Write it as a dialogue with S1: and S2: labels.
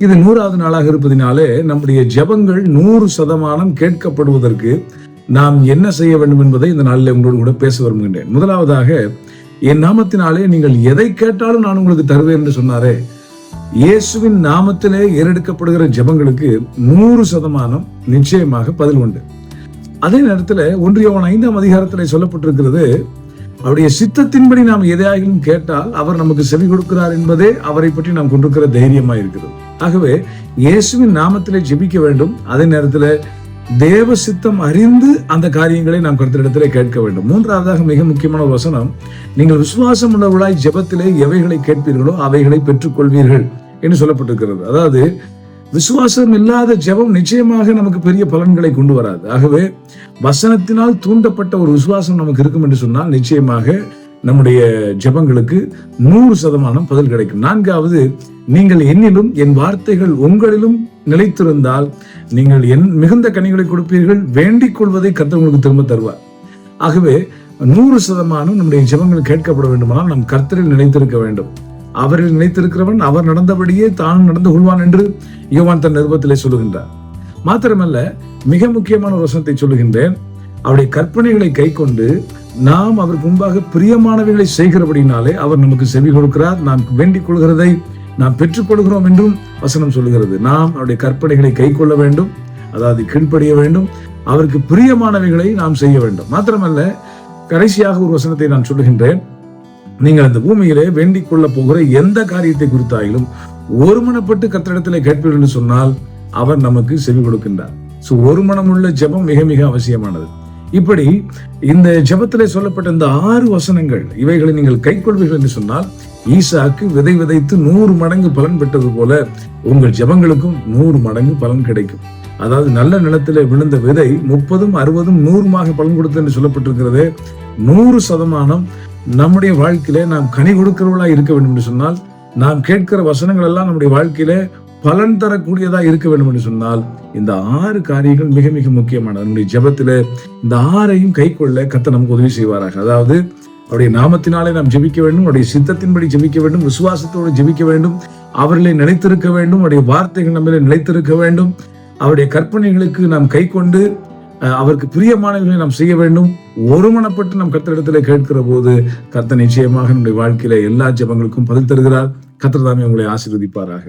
S1: இது 100வது நாளாக இருப்பதினாலே நம்முடைய ஜெபங்கள் 100% கேட்கப்படுவதற்கு நாம் என்ன செய்ய வேண்டும் என்பதை இந்த நாளில் உங்களோடு கூட பேச விரும்புகின்றேன். முதலாவதாக, என் நாமத்தினாலே நீங்கள் எதை கேட்டாலும் நான் உங்களுக்கு தருவேன் என்று சொன்னாரே. இயேசுவின் நாமத்திலே ஏறெடுக்கப்படுகிற ஜெபங்களுக்கு 100% நிச்சயமாக பதில் உண்டு. அதே நேரத்தில் 1 யோவான் 5ஆம் அதிகாரத்திலே சொல்லப்பட்டிருக்கிறது, அவருடைய சித்தத்தின்படி நாம் எதையாகிலும் கேட்டால் அவர் நமக்கு செவி கொடுக்கிறார் என்பதே அவரை பற்றி நாம் கொண்டிருக்கிற தைரியமா இருக்கிறது. ஆகவே இயேசுவின் நாமத்திலே ஜெபிக்க வேண்டும். அதே நேரத்தில் தேவ சித்தம் அறிந்து அந்த காரியங்களை நாம் கர்த்தரிடத்திலே கேட்க வேண்டும். 3வதாக மிக முக்கியமான ஒரு வசனம், நீங்கள் விசுவாசம் உள்ளவர்களாய் ஜெபத்திலே எவைகளை கேட்பீர்களோ அவைகளை பெற்றுக்கொள்வீர்கள் என்று சொல்லப்பட்டிருக்கிறது. அதாவது விசுவாசம் இல்லாத ஜெபம் நிச்சயமாக நமக்கு பெரிய பலன்களை கொண்டு வராது. ஆகவே வசனத்தினால் தூண்டப்பட்ட ஒரு விசுவாசம் நமக்கு இருக்கும் என்று சொன்னால் நிச்சயமாக நம்முடைய ஜெபங்களுக்கு 100% பதில் கிடைக்கும். 4வது, நீங்கள் என்னிலும் என் வார்த்தைகள் உங்களிலும் நிலைத்திருந்தால் நீங்கள் மிகுந்த கனிகளை கொடுப்பீர்கள், வேண்டிக் கொள்வதை கர்த்தர் உங்களுக்கு திரும்ப தருவார். ஆகவே 100% நம்முடைய ஜெபங்கள் கேட்கப்பட வேண்டுமானால் நம் கர்த்தரில் நிலைத்திருக்க வேண்டும். அவரில் நிலைத்திருக்கிறவன் அவர் நடந்தபடியே தானும் நடந்து கொள்வான் என்று யோவான் தன் நிருபத்திலே சொல்லுகின்றார். மாத்திரமல்ல, மிக முக்கியமான ஒரு வசனத்தை சொல்லுகின்றேன், அவருடைய கற்பனைகளை கை கொண்டு நாம் அவருக்கு முன்பாக பிரியமானவைகளை செய்கிறபடினாலே அவர் நமக்கு செவி கொடுக்கிறார். நாம் வேண்டிக் கொள்கிறதை நாம் பெற்றுக்கொள்கிறோம் என்றும் வசனம் சொல்லுகிறது. நாம் அவருடைய கற்பனைகளை கை கொள்ள வேண்டும், அதாவது கீழ்ப்படிய வேண்டும், அவருக்கு பிரியமானவைகளை நாம் செய்ய வேண்டும். மாத்திரமல்ல, கடைசியாக ஒரு வசனத்தை நான் சொல்லுகின்றேன், நீங்கள் அந்த பூமியிலே வேண்டிக் கொள்ள போகிற எந்த காரியத்தை குறித்தாயிலும் ஒருமனப்பட்டு கர்த்தரிடத்திலே கேட்பீர்கள் என்று சொன்னால் அவர் நமக்கு செவி கொடுக்கின்றார். ஒரு மனமுள்ள ஜெபம் மிக மிக அவசியமானது. இப்படி இந்த ஜெபத்திலே சொல்லப்பட்ட இந்த 6 வசனங்கள், இவைகளை நீங்கள் கைக்கொள்வீர்கள் என்று சொன்னால் ஈசாக்கு விதை விதைத்து 100 மடங்கு பலன் பெற்றது போல உங்கள் ஜெபங்களுக்கும் 100 மடங்கு பலன் கிடைக்கும். அதாவது நல்ல நிலத்திலே விழுந்த விதை 30, 60, 100 பலன் கொடுத்து என்று சொல்லப்பட்டிருக்கிறது. 100% நம்முடைய வாழ்க்கையில நாம் கனி கொடுக்கிறவர்களா இருக்க வேண்டும் என்று சொன்னால், நாம் கேட்கிற வசனங்கள் எல்லாம் நம்முடைய வாழ்க்கையில பலன் தரக்கூடியதா இருக்க வேண்டும் என்று சொன்னால் இந்த 6 காரியங்கள் மிக மிக முக்கியமானது. நம்முடைய ஜெபத்தில இந்த 6ஐயும் கை கொள்ள கர்த்தர் நமக்கு உதவி செய்வாராக. அதாவது அவருடைய நாமத்தினாலே நாம் ஜெபிக்க வேண்டும், அவருடைய சித்தத்தின்படி ஜெபிக்க வேண்டும், விசுவாசத்தோடு ஜெபிக்க வேண்டும், அவர்களை நிலைத்திருக்க வேண்டும், அவருடைய வார்த்தைகள் நம்மளே நிலைத்திருக்க வேண்டும், அவருடைய கற்பனைகளுக்கு நாம் கை கொண்டு அவருக்கு பிரியமானவர்களை நாம் செய்ய வேண்டும். ஒருமனப்பட்டு நாம் கர்த்தரிடத்திலே கேட்கிற போது கர்த்தர் நிச்சயமாக நம்முடைய வாழ்க்கையில எல்லா ஜெபங்களுக்கும் பதில் தருகிறார். கர்த்தர் தாமே உங்களை ஆசீர்வதிப்பாராக.